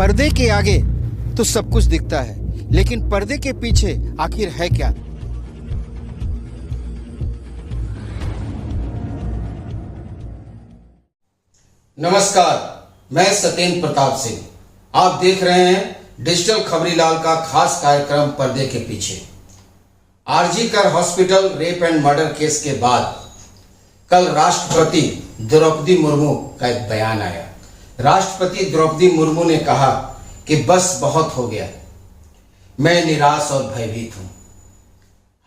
पर्दे के आगे तो सब कुछ दिखता है, लेकिन पर्दे के पीछे आखिर है क्या? नमस्कार, मैं सत्येंद्र प्रताप सिंह। आप देख रहे हैं डिजिटल खबरीलाल का खास कार्यक्रम पर्दे के पीछे। RG Kar hospital rape and murder case के बाद कल राष्ट्रपति द्रौपदी मुर्मू का एक बयान आया। राष्ट्रपति द्रौपदी मुर्मू ने कहा कि बस बहुत हो गया, मैं निराश और भयभीत हूं।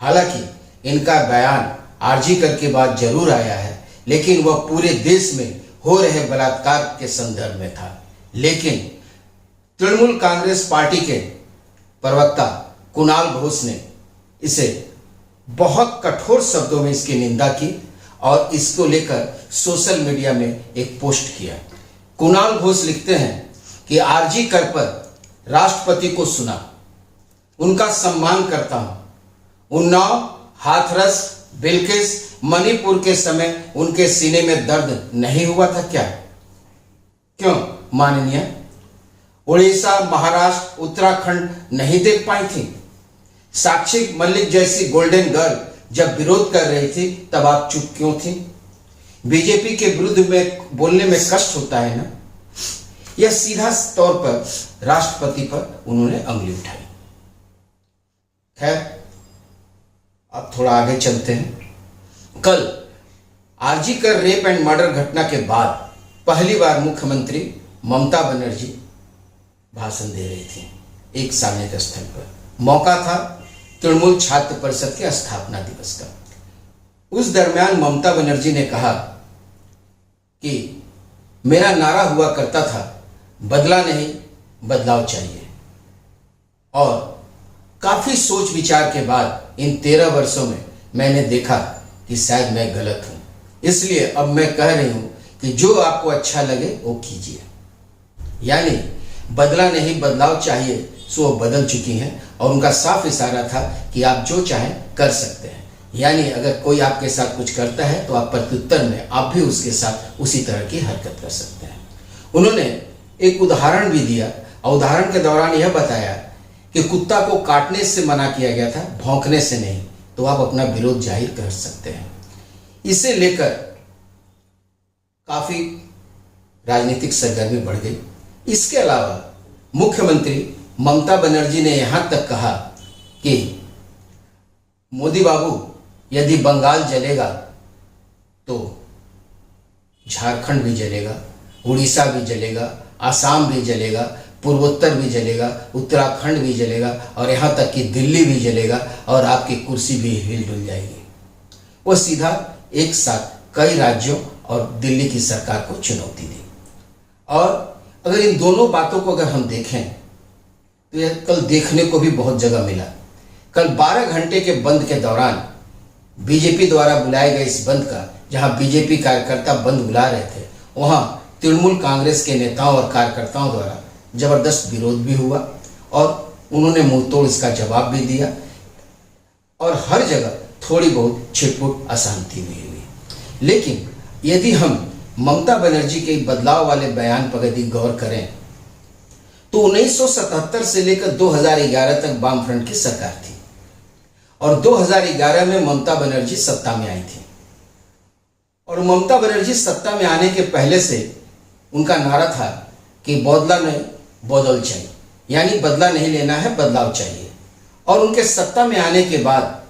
हालांकि इनका बयान आरजीकर के बाद जरूर आया है, लेकिन वह पूरे देश में हो रहे बलात्कार के संदर्भ में था। लेकिन तृणमूल कांग्रेस पार्टी के प्रवक्ता कुणाल घोष ने इसे बहुत कठोर शब्दों में इसकी निंदा की और इसको लेकर सोशल मीडिया में एक पोस्ट किया। कुणाल घोष लिखते हैं कि आरजीकर पर राष्ट्रपति को सुना, उनका सम्मान करता हूं। उन्नाव, हाथरस, बिल्किस, मणिपुर के समय उनके सीने में दर्द नहीं हुआ था क्या? क्यों माननीय? उड़ीसा, महाराष्ट्र, उत्तराखंड नहीं देख पाई थी? साक्षी मलिक जैसी गोल्डन गर्ल जब विरोध कर रही थी तब आप चुप क्यों थी? बीजेपी के विरुद्ध में बोलने में कष्ट होता है ना? यह सीधा तौर पर राष्ट्रपति पर उन्होंने अंगुली उठाई। खैर, अब थोड़ा आगे चलते हैं। कल आरजीकर रेप एंड मर्डर घटना के बाद पहली बार मुख्यमंत्री ममता बनर्जी भाषण दे रही थी एक सार्वजनिक स्थल पर। मौका था तृणमूल छात्र परिषद के स्थापना दिवस का। उस दरमियान ममता बनर्जी ने कहा कि मेरा नारा हुआ करता था, बदला नहीं बदलाव चाहिए। और काफी सोच विचार के बाद इन 13 वर्षों में मैंने देखा कि शायद मैं गलत हूं। इसलिए अब मैं कह रही हूं कि जो आपको अच्छा लगे वो कीजिए। यानी बदला नहीं बदलाव चाहिए, सो वो बदल चुकी हैं और उनका साफ इशारा था कि आप जो चाहें कर सकते हैं। यानी अगर कोई आपके साथ कुछ करता है तो आप प्रत्युत्तर में आप भी उसके साथ उसी तरह की हरकत कर सकते हैं। उन्होंने एक उदाहरण भी दिया और उदाहरण के दौरान यह बताया कि कुत्ता को काटने से मना किया गया था, भौंकने से नहीं, तो आप अपना विरोध जाहिर कर सकते हैं। इसे लेकर काफी राजनीतिक सरगर्मी बढ़ गई। इसके अलावा मुख्यमंत्री ममता बनर्जी ने यहां तक कहा कि मोदी बाबू, यदि बंगाल जलेगा तो झारखंड भी जलेगा, उड़ीसा भी जलेगा, आसाम भी जलेगा, पूर्वोत्तर भी जलेगा, उत्तराखंड भी जलेगा और यहाँ तक कि दिल्ली भी जलेगा और आपकी कुर्सी भी हिलडुल जाएगी। वो सीधा एक साथ कई राज्यों और दिल्ली की सरकार को चुनौती दी। और अगर इन दोनों बातों को अगर हम देखें तो यह कल देखने को भी बहुत जगह मिला। कल 12 घंटे के बंद के दौरान बीजेपी द्वारा बुलाए गए इस बंद का, जहां बीजेपी कार्यकर्ता बंद बुला रहे थे, वहां तृणमूल कांग्रेस के नेताओं और कार्यकर्ताओं द्वारा जबरदस्त विरोध भी हुआ और उन्होंने मुंहतोड़ इसका जवाब भी दिया और हर जगह थोड़ी बहुत छिटपुट अशांति भी हुई। लेकिन यदि हम ममता बनर्जी के बदलाव वाले बयान पर यदि गौर करें तो 1977 से लेकर 2011 तक वामफ्रंट की सरकार थी और 2011 में ममता बनर्जी सत्ता में आई थी। और ममता बनर्जी सत्ता में आने के पहले से उनका नारा था कि बदला नहीं बदल चाहिए, यानी बदला नहीं लेना है, बदलाव चाहिए। और उनके सत्ता में आने के बाद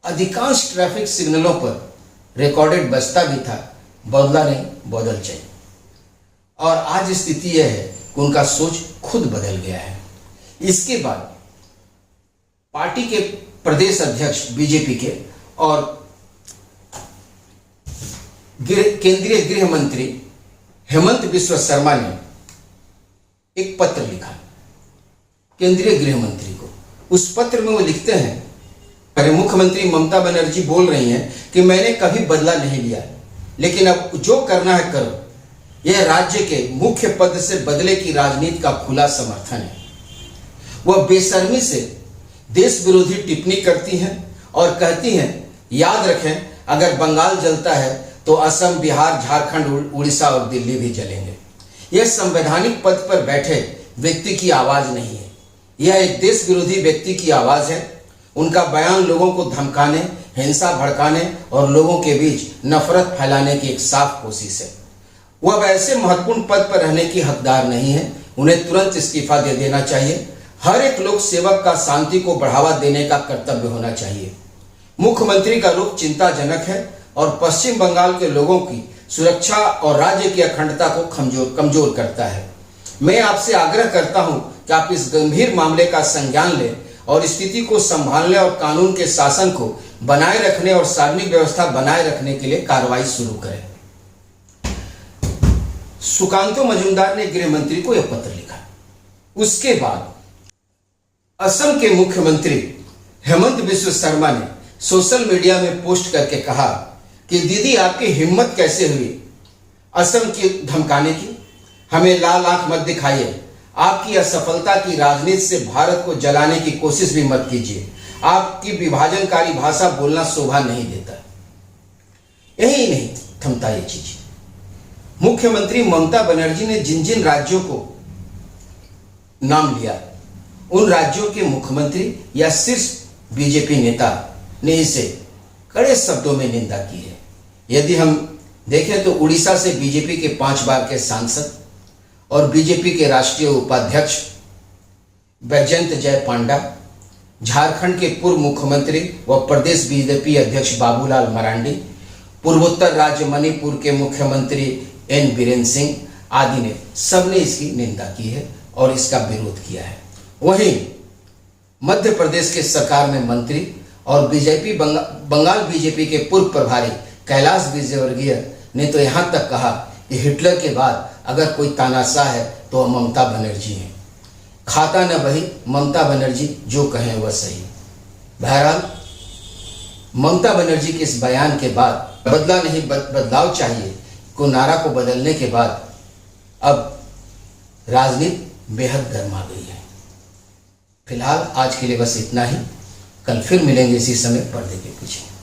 अधिकांश ट्रैफिक सिग्नलों पर रिकॉर्डेड बजता भी था, बदला नहीं बदल चाहिए। और आज स्थिति यह है कि उनका सोच खुद बदल गया है। इसके बाद पार्टी के प्रदेश अध्यक्ष बीजेपी के और केंद्रीय गृह मंत्री हेमंत बिस्वा शर्मा ने एक पत्र लिखा केंद्रीय गृह मंत्री को। उस पत्र में वो लिखते हैं, अरे मुख्यमंत्री ममता बनर्जी बोल रही हैं कि मैंने कभी बदला नहीं लिया, लेकिन अब जो करना है करो। यह राज्य के मुख्य पद से बदले की राजनीति का खुला समर्थन है। वह बेशर्मी से देश विरोधी टिप्पणी करती हैं और कहती हैं, याद रखें अगर बंगाल जलता है तो असम, बिहार, झारखंड, उड़ीसा और दिल्ली भी जलेंगे। यह संवैधानिक पद पर बैठे व्यक्ति की आवाज नहीं है, यह एक देश विरोधी व्यक्ति की आवाज है। उनका बयान लोगों को धमकाने, हिंसा भड़काने और लोगों के बीच नफरत फैलाने की एक साफ कोशिश है। वह ऐसे महत्वपूर्ण पद पर रहने की हकदार नहीं है, उन्हें तुरंत इस्तीफा दे देना चाहिए। हर एक लोक सेवक का शांति को बढ़ावा देने का कर्तव्य होना चाहिए। मुख्यमंत्री का रुख चिंताजनक है और पश्चिम बंगाल के लोगों की सुरक्षा और राज्य की अखंडता को कमजोर करता है। मैं आपसे आग्रह करता हूं कि आप इस गंभीर मामले का संज्ञान लें और स्थिति को संभालने और कानून के शासन को बनाए रखने और सार्वजनिक व्यवस्था बनाए रखने के लिए कार्रवाई शुरू करें। सुकांतो मजूमदार ने गृह मंत्री को यह पत्र लिखा। उसके बाद असम के मुख्यमंत्री हेमंत बिस्व शर्मा ने सोशल मीडिया में पोस्ट करके कहा कि दीदी आपकी हिम्मत कैसे हुई असम की धमकाने की, हमें लाल आंख मत दिखाइए, आपकी असफलता की राजनीति से भारत को जलाने की कोशिश भी मत कीजिए, आपकी विभाजनकारी भाषा बोलना शोभा नहीं देता। यही नहीं थमता ये चीज। मुख्यमंत्री ममता बनर्जी ने जिन जिन राज्यों को नाम लिया, उन राज्यों के मुख्यमंत्री या शीर्ष बीजेपी नेता ने इसे कड़े शब्दों में निंदा की है। यदि हम देखें तो उड़ीसा से बीजेपी के 5 बार के सांसद और बीजेपी के राष्ट्रीय उपाध्यक्ष बैजयंत जय पांडा, झारखंड के पूर्व मुख्यमंत्री व प्रदेश बीजेपी अध्यक्ष बाबूलाल मरांडी, पूर्वोत्तर राज्य मणिपुर के मुख्यमंत्री एन बीरेन सिंह आदि ने सबने इसकी निंदा की है और इसका विरोध किया है। वहीं मध्य प्रदेश के सरकार में मंत्री और बंगाल बीजेपी के पूर्व प्रभारी कैलाश विजयवर्गीय ने तो यहां तक कहा कि हिटलर के बाद अगर कोई तानाशाह है तो वह ममता बनर्जी है। खाता न बही ममता बनर्जी जो कहें वह सही। बहरहाल ममता बनर्जी के इस बयान के बाद बदला नहीं बदलाव चाहिए को नारा को बदलने के बाद अब राजनीति बेहद गर्मा गई है। फिलहाल आज के लिए बस इतना ही। कल फिर मिलेंगे इसी समय पर्दे के पीछे।